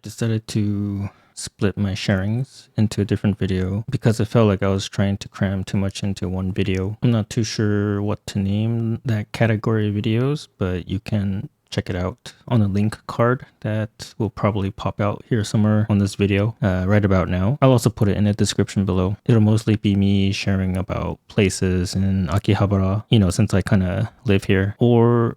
decided to split my sharings into a different video because I felt like I was trying to cram too much into one video. I'm not too sure what to name that category of videos, but you can check it out on a link card that will probably pop out here somewhere on this video right about now. I'll also put it in the description below. It'll mostly be me sharing about places in Akihabara, since I kind of live here, or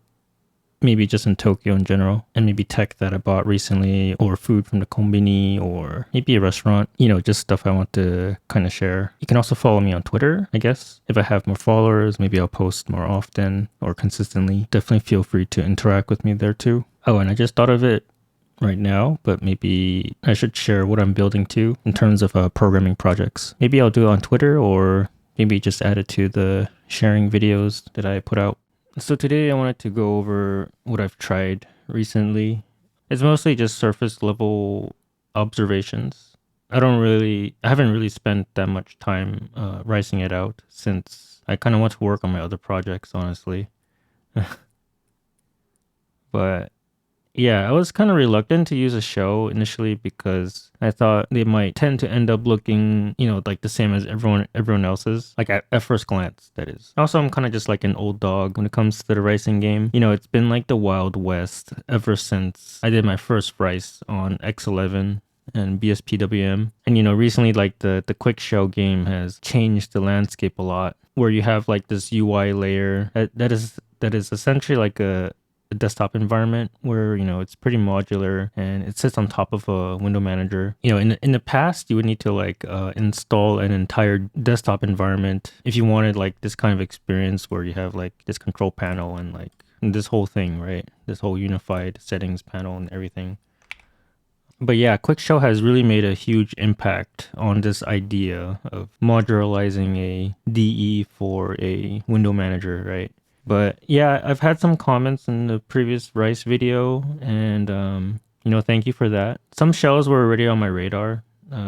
maybe just in Tokyo in general, and maybe tech that I bought recently, or food from the konbini, or maybe a restaurant, just stuff I want to kind of share. You can also follow me on Twitter, I guess. If I have more followers, maybe I'll post more often or consistently. Definitely feel free to interact with me there too. Oh, and I just thought of it right now, but maybe I should share what I'm building too in terms of programming projects. Maybe I'll do it on Twitter, or maybe just add it to the sharing videos that I put out. So today I wanted to go over what I've tried recently. It's mostly just surface level observations. I haven't really spent that much time writing it out since I kind of want to work on my other projects, honestly. But yeah, I was kind of reluctant to use a show initially because I thought they might tend to end up looking, like the same as everyone else's. Like at first glance, that is. Also, I'm kind of just like an old dog when it comes to the racing game. It's been like the Wild West ever since I did my first race on X11 and BSPWM. And recently, like the quick show game has changed the landscape a lot, where you have like this UI layer that is essentially like a desktop environment where it's pretty modular and it sits on top of a window manager. In the past you would need to like install an entire desktop environment if you wanted like this kind of experience where you have like this control panel and like this whole thing, right? This whole unified settings panel and everything. But yeah, Quick Show has really made a huge impact on this idea of modularizing a DE for a window manager, right? But yeah, I've had some comments in the previous Rice video, and thank you for that. Some shells were already on my radar,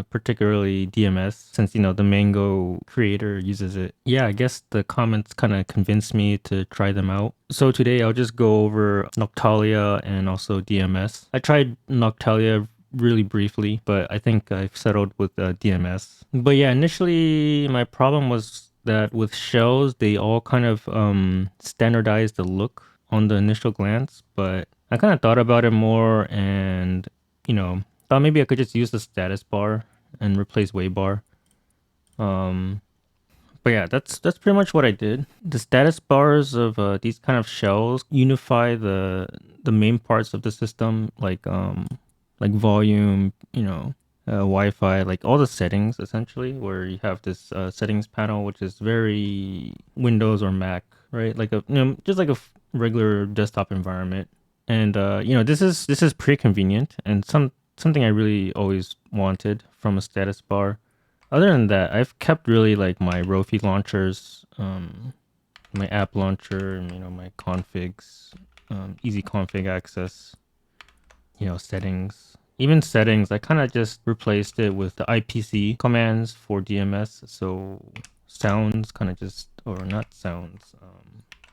particularly DMS, since the Mango creator uses it. Yeah, I guess the comments kind of convinced me to try them out. So today I'll just go over Noctalia and also DMS. I tried Noctalia really briefly, but I think I've settled with DMS. But yeah, initially my problem was that with shells, they all kind of standardize the look on the initial glance, but I kind of thought about it more and, thought maybe I could just use the status bar and replace waybar. But yeah, that's pretty much what I did. The status bars of these kind of shells unify the main parts of the system, like volume, Wi-Fi, like all the settings essentially, where you have this settings panel, which is very Windows or Mac, right? Like just like a regular desktop environment. And this is pretty convenient and something I really always wanted from a status bar. Other than that, I've kept really like my Rofi launchers, my app launcher, and my configs, easy config access, settings. Even settings, I kind of just replaced it with the IPC commands for DMS. So sounds kind of just, or not sounds,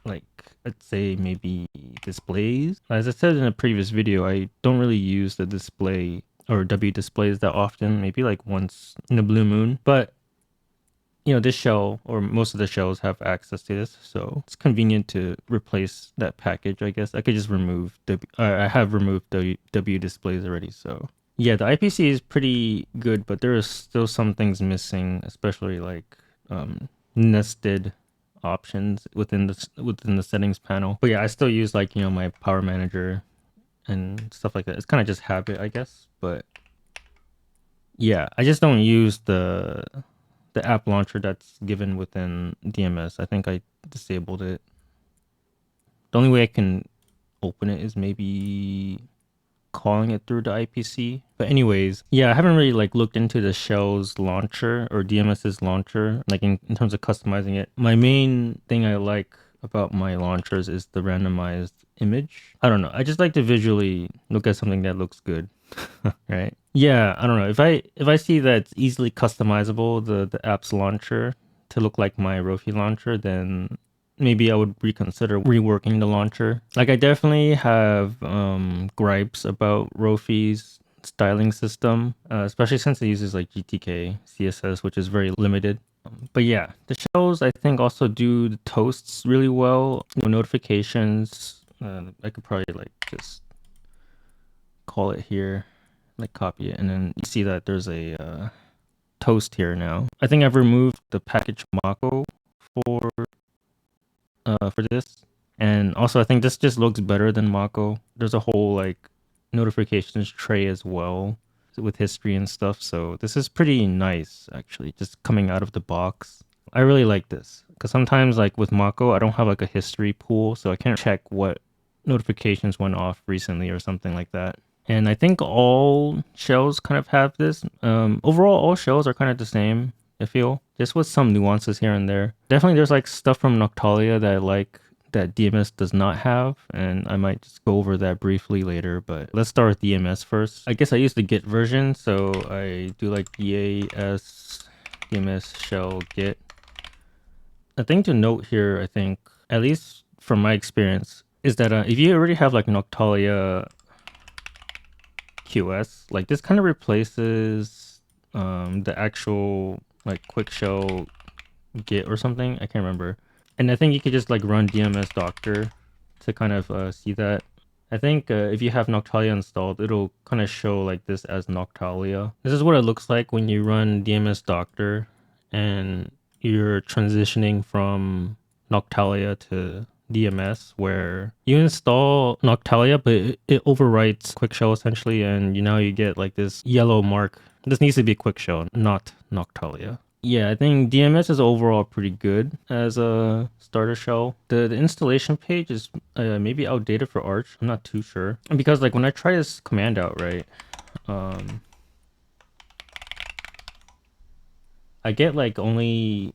like let's say maybe displays. As I said in a previous video, I don't really use the display or W displays that often, maybe like once in a blue moon. But this shell or most of the shells have access to this, so it's convenient to replace that package. I guess I could just remove I have removed W displays already. So yeah, the IPC is pretty good, but there are still some things missing, especially like nested options within the settings panel. But yeah, I still use like my power manager and stuff like that. It's kind of just habit, I guess. But yeah, I just don't use the app launcher that's given within DMS. I think I disabled it. The only way I can open it is maybe calling it through the IPC. But anyways, yeah, I haven't really like looked into the shell's launcher or DMS's launcher, like in terms of customizing it. My main thing I like about my launchers is the randomized image. I don't know. I just like to visually look at something that looks good. Right? Yeah, I don't know. If I see that it's easily customizable, the app's launcher to look like my Rofi launcher, then maybe I would reconsider reworking the launcher. Like I definitely have gripes about Rofi's styling system, especially since it uses like GTK CSS, which is very limited. But yeah, the shells I think also do the toasts really well. Notifications. I could probably like just call it here, like copy it, and then you see that there's a toast here now. I think I've removed the package Mako for this, and also I think this just looks better than Mako. There's a whole like notifications tray as well with history and stuff. So this is pretty nice actually, just coming out of the box. I really like this because sometimes like with Mako, I don't have like a history pool, so I can't check what notifications went off recently or something like that. And I think all shells kind of have this. Overall, all shells are kind of the same, I feel. Just with some nuances here and there. Definitely there's like stuff from Noctalia that I like that DMS does not have, and I might just go over that briefly later, but let's start with DMS first. I guess I use the git version, so I do like DAS DMS shell git. A thing to note here, I think, at least from my experience, is that if you already have like Noctalia QS, like this kind of replaces the actual like quick shell git or something. I can't remember. And I think you could just like run DMS doctor to kind of see that. I think if you have Noctalia installed, it'll kind of show like this as Noctalia. This is what it looks like when you run DMS doctor and you're transitioning from Noctalia to DMS, where you install Noctalia, but it overwrites QuickShell essentially, and now you get like this yellow mark. This needs to be QuickShell, not Noctalia. Yeah, I think DMS is overall pretty good as a starter shell. The installation page is maybe outdated for Arch. I'm not too sure. Because like when I try this command out, right, I get like only,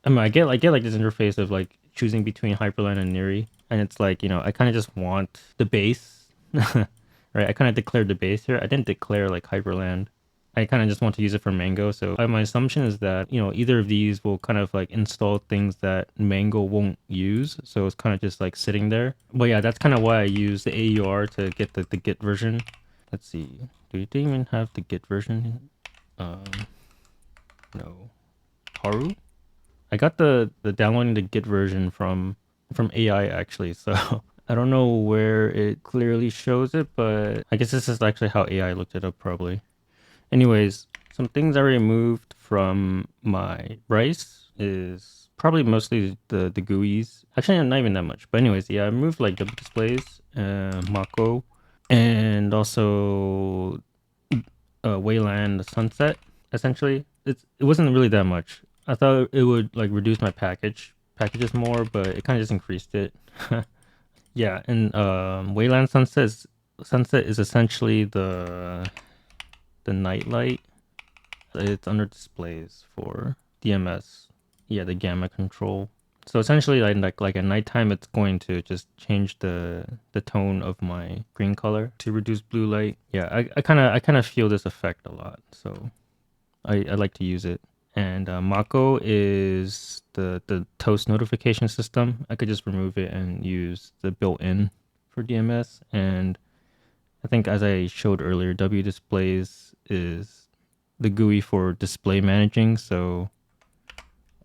I get like this interface of like choosing between Hyperland and Neri. And it's like, I kind of just want the base, right? I kind of declared the base here. I didn't declare like Hyperland. I kind of just want to use it for Mango. So my assumption is that, either of these will kind of like install things that Mango won't use. So it's kind of just like sitting there. But yeah, that's kind of why I use the AUR to get the Git version. Let's see. Do you even have the Git version? No. Haru? I got the downloading the Git version from AI actually. So I don't know where it clearly shows it, but I guess this is actually how AI looked it up probably. Anyways, some things I removed from my Bryce is probably mostly the GUIs. Actually, not even that much. But anyways, yeah, I removed like double displays, Mako, and also Wayland Sunset. Essentially, it wasn't really that much. I thought it would like reduce my packages more, but it kind of just increased it. Yeah, and Wayland Sunset is essentially the nightlight. It's under displays for DMS. Yeah, the gamma control. So essentially, like at nighttime, it's going to just change the tone of my green color to reduce blue light. Yeah, I kind of feel this effect a lot, so I like to use it. And Mako is the toast notification system. I could just remove it and use the built-in for DMS. And I think as I showed earlier, W displays is the GUI for display managing. So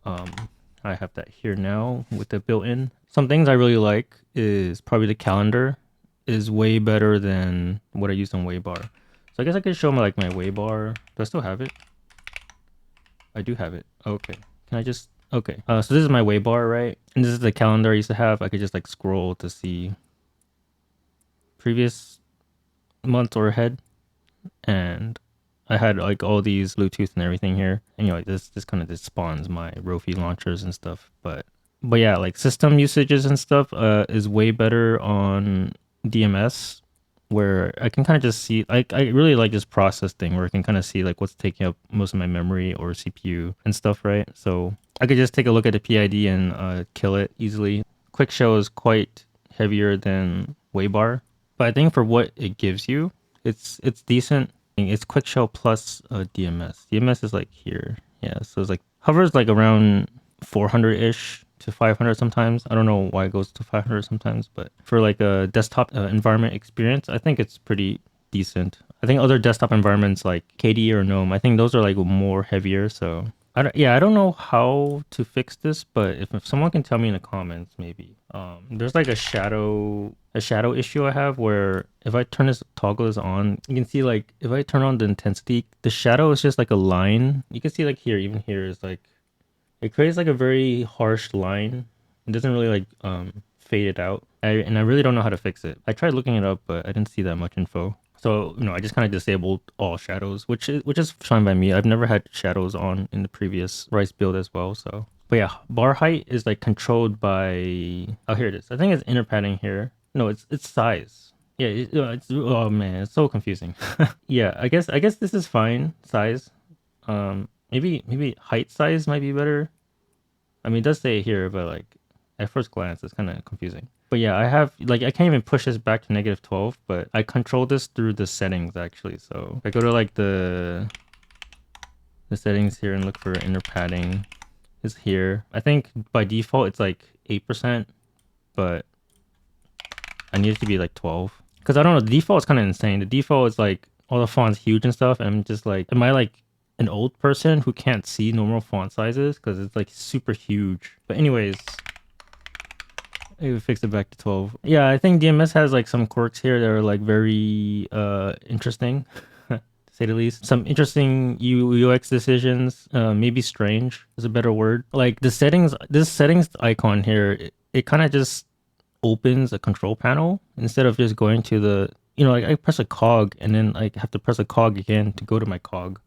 I have that here now with the built-in. Some things I really like is probably the calendar is way better than what I used on Waybar. So I guess I could show my my Waybar. Do I still have it? I do have it. Okay. Can I just... Okay. So this is my Waybar, right? And this is the calendar I used to have. I could just like scroll to see previous month or ahead, and I had like all these Bluetooth and everything here, and this kind of just spawns my Rofi launchers and stuff. But yeah, like system usages and stuff is way better on DMS, where I can kind of just see, I really like this process thing where I can kind of see like what's taking up most of my memory or CPU and stuff, right? So I could just take a look at the PID and kill it easily. Quick Show is quite heavier than Waybar, but I think for what it gives you, it's decent. It's Quick Shell plus DMS. DMS is like here. Yeah, so it's like hovers like around 400-ish to 500 sometimes. I don't know why it goes to 500 sometimes, but for like a desktop environment experience, I think it's pretty decent. I think other desktop environments like KDE or GNOME, I think those are like more heavier. So I don't know how to fix this, but if someone can tell me in the comments, maybe. There's like a shadow issue I have where if I turn this toggle is on, you can see like if I turn on the intensity, the shadow is just like a line. You can see like here, even here is like it creates like a very harsh line. It doesn't really like fade it out. And I really don't know how to fix it. I tried looking it up, but I didn't see that much info. So I just kind of disabled all shadows, which is fine by me. I've never had shadows on in the previous Rice build as well. So, but yeah, bar height is like controlled by. Oh, here it is. I think it's inner padding here. No, it's size. Yeah, it's oh man, it's so confusing. Yeah, I guess this is fine size. Maybe height size might be better. I mean, it does say it here, but like at first glance, it's kind of confusing. But yeah, I have like I can't even push this back to -12, but I control this through the settings actually. So if I go to like the settings here and look for inner padding is here. I think by default it's like 8%, but I need it to be like 12. Because I don't know, the default is kind of insane. The default is like all the fonts huge and stuff, and I'm just like, am I like an old person who can't see normal font sizes? Because it's like super huge. But anyways, maybe fix it back to 12. Yeah, I think DMS has like some quirks here that are like very interesting, to say the least. Some interesting UX decisions, maybe strange is a better word. Like the settings, this settings icon here, it kind of just opens a control panel instead of just going to the, like I press a cog and then like have to press a cog again to go to my cog,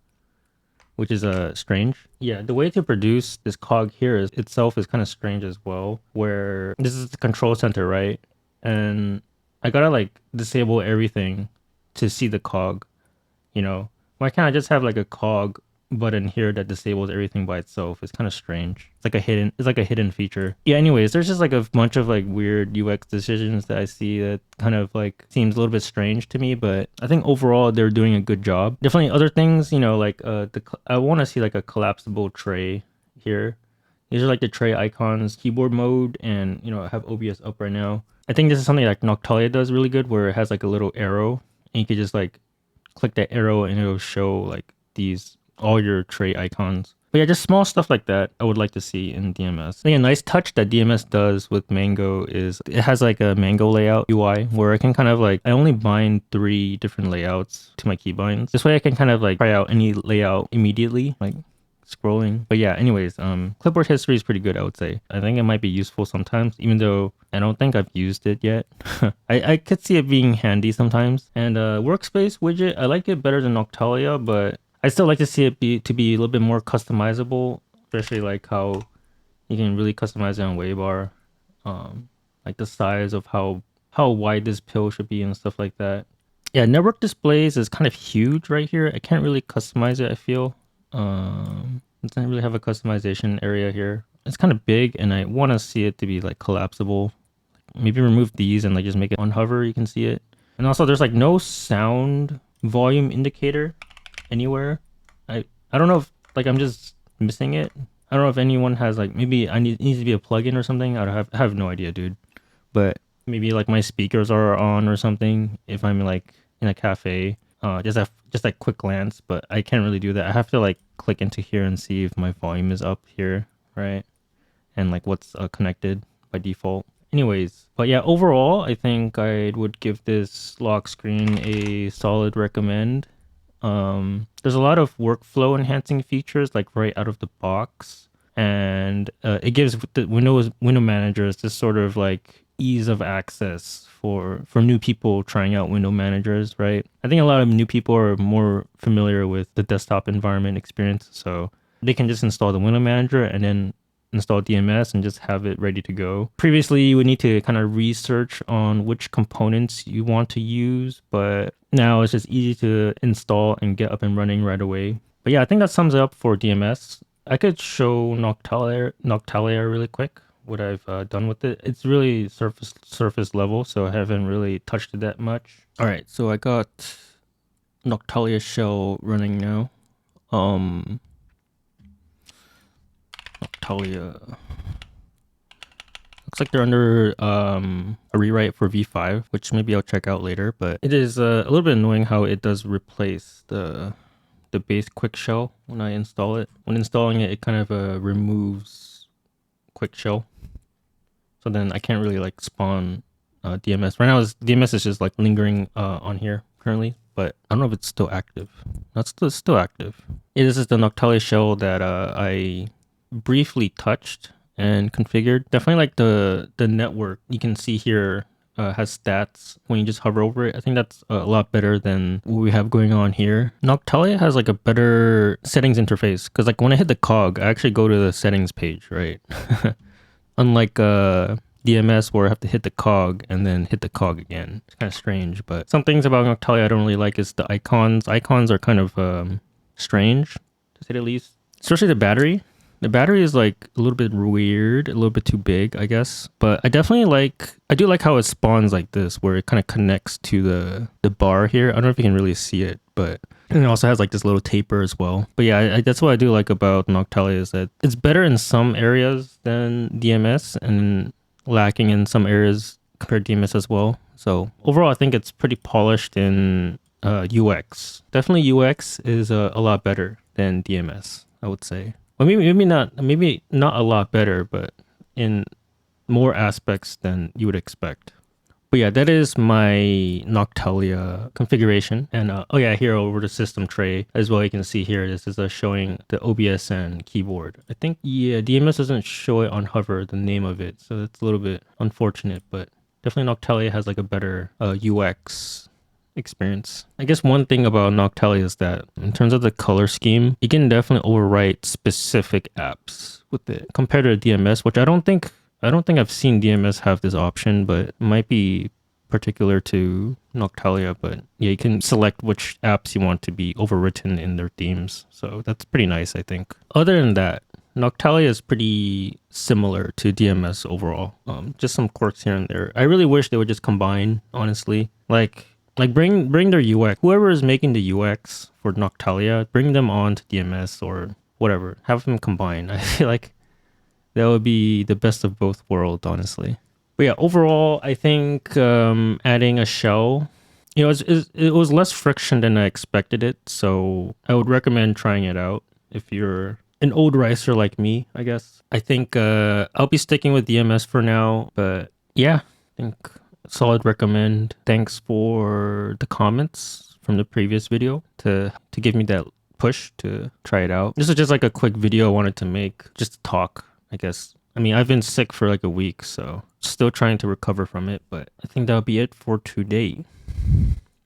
which is strange. Yeah, the way to produce this cog here is itself is kind of strange as well, where this is the control center, right? And I gotta like disable everything to see the cog, you know? Why can't I just have like a cog button here that disables everything by itself? It's kind of strange. It's like a hidden feature. Yeah, anyways, there's just like a bunch of like weird UX decisions that I see that kind of like seems a little bit strange to me, but I think overall they're doing a good job. Definitely other things, like I want to see like a collapsible tray here. These are like the tray icons, keyboard mode, and I have OBS up right now. I think this is something like Noctalia does really good, where it has like a little arrow, and you could just like click that arrow and it'll show like these all your tray icons. But yeah, just small stuff like that I would like to see in DMS. I think a nice touch that DMS does with Mango is it has like a Mango layout UI where I can kind of like I only bind 3 different layouts to my keybinds. This way I can kind of like try out any layout immediately, like scrolling. But yeah, anyways, clipboard history is pretty good, I would say. I think it might be useful sometimes, even though I don't think I've used it yet. I could see it being handy sometimes. And workspace widget, I like it better than Noctalia, but I still like to see it be a little bit more customizable, especially like how you can really customize it on Waybar. Like the size of how wide this pill should be and stuff like that. Yeah, network displays is kind of huge right here. I can't really customize it, I feel. It doesn't really have a customization area here. It's kind of big and I want to see it to be like collapsible. Maybe remove these and like just make it on hover, you can see it. And also there's like no sound volume indicator anywhere. I don't know if like I'm just missing it. I don't know if anyone has like maybe it needs to be a plugin or something. I have no idea, dude. But maybe like my speakers are on or something if I'm like in a cafe. Just like quick glance, but I can't really do that. I have to like click into here and see if my volume is up here, right? And like what's connected by default. Anyways, but yeah, overall, I think I would give this lock screen a solid recommend. There's a lot of workflow enhancing features like right out of the box, and it gives the window managers this sort of like ease of access for new people trying out window managers, right? I think a lot of new people are more familiar with the desktop environment experience, so they can just install the window manager and then install DMS and just have it ready to go. Previously, you would need to kind of research on which components you want to use, but now it's just easy to install and get up and running right away. But yeah, I think that sums it up for DMS. I could show Noctalia really quick, what I've done with it. It's really surface level, so I haven't really touched it that much. All right, so I got Noctalia shell running now. Noctalia Looks like they're under a rewrite for V5, which maybe I'll check out later. But it is a little bit annoying how it does replace the base quick shell when I install it. When installing it, it kind of removes quick shell. So then I can't really like spawn DMS. Right now, DMS is just like lingering on here currently, but I don't know if it's still active. That's still active. Yeah, this is the Noctalia shell that I briefly touched and configured. Definitely like the network you can see here has stats when you just hover over it. I think that's a lot better than what we have going on here. Noctalia has like a better settings interface because like when I hit the cog, I actually go to the settings page, right? Unlike DMS where I have to hit the cog and then hit the cog again. It's kind of strange, but some things about Noctalia I don't really like is the icons. Icons are kind of strange, to say the least. Especially the battery. The battery is like a little bit weird, a little bit too big, I guess. But I do like how it spawns like this, where it kind of connects to the bar here. I don't know if you can really see it, but and it also has like this little taper as well. But yeah, that's what I do like about Noctalia is that it's better in some areas than DMS and lacking in some areas compared to DMS as well. So overall, I think it's pretty polished in UX. Definitely UX is a lot better than DMS, I would say. Well, maybe not a lot better, but in more aspects than you would expect. But yeah, that is my Noctalia configuration. And oh yeah, here over the system tray as well, you can see here, this is showing the OBS and keyboard. I think, yeah, DMS doesn't show it on hover, the name of it. So that's a little bit unfortunate, but definitely Noctalia has like a better UX experience. I guess one thing about Noctalia is that in terms of the color scheme, you can definitely overwrite specific apps with it compared to DMS, which I don't think I've seen DMS have this option, but it might be particular to Noctalia. But yeah, you can select which apps you want to be overwritten in their themes. So that's pretty nice, I think. Other than that, Noctalia is pretty similar to DMS overall. Just some quirks here and there. I really wish they would just combine, honestly. Like bring their UX. Whoever is making the UX for Noctalia, bring them on to DMS or whatever. Have them combine. I feel like that would be the best of both worlds, honestly. But yeah, overall, I think adding a shell, it was less friction than I expected it. So I would recommend trying it out if you're an old ricer like me, I guess. I think I'll be sticking with DMS for now. But yeah, I think solid recommend. Thanks for the comments from the previous video to give me that push to try it out. This is just like a quick video I wanted to make, just to talk, I guess. I mean, I've been sick for like a week, so still trying to recover from it, but I think that'll be it for today.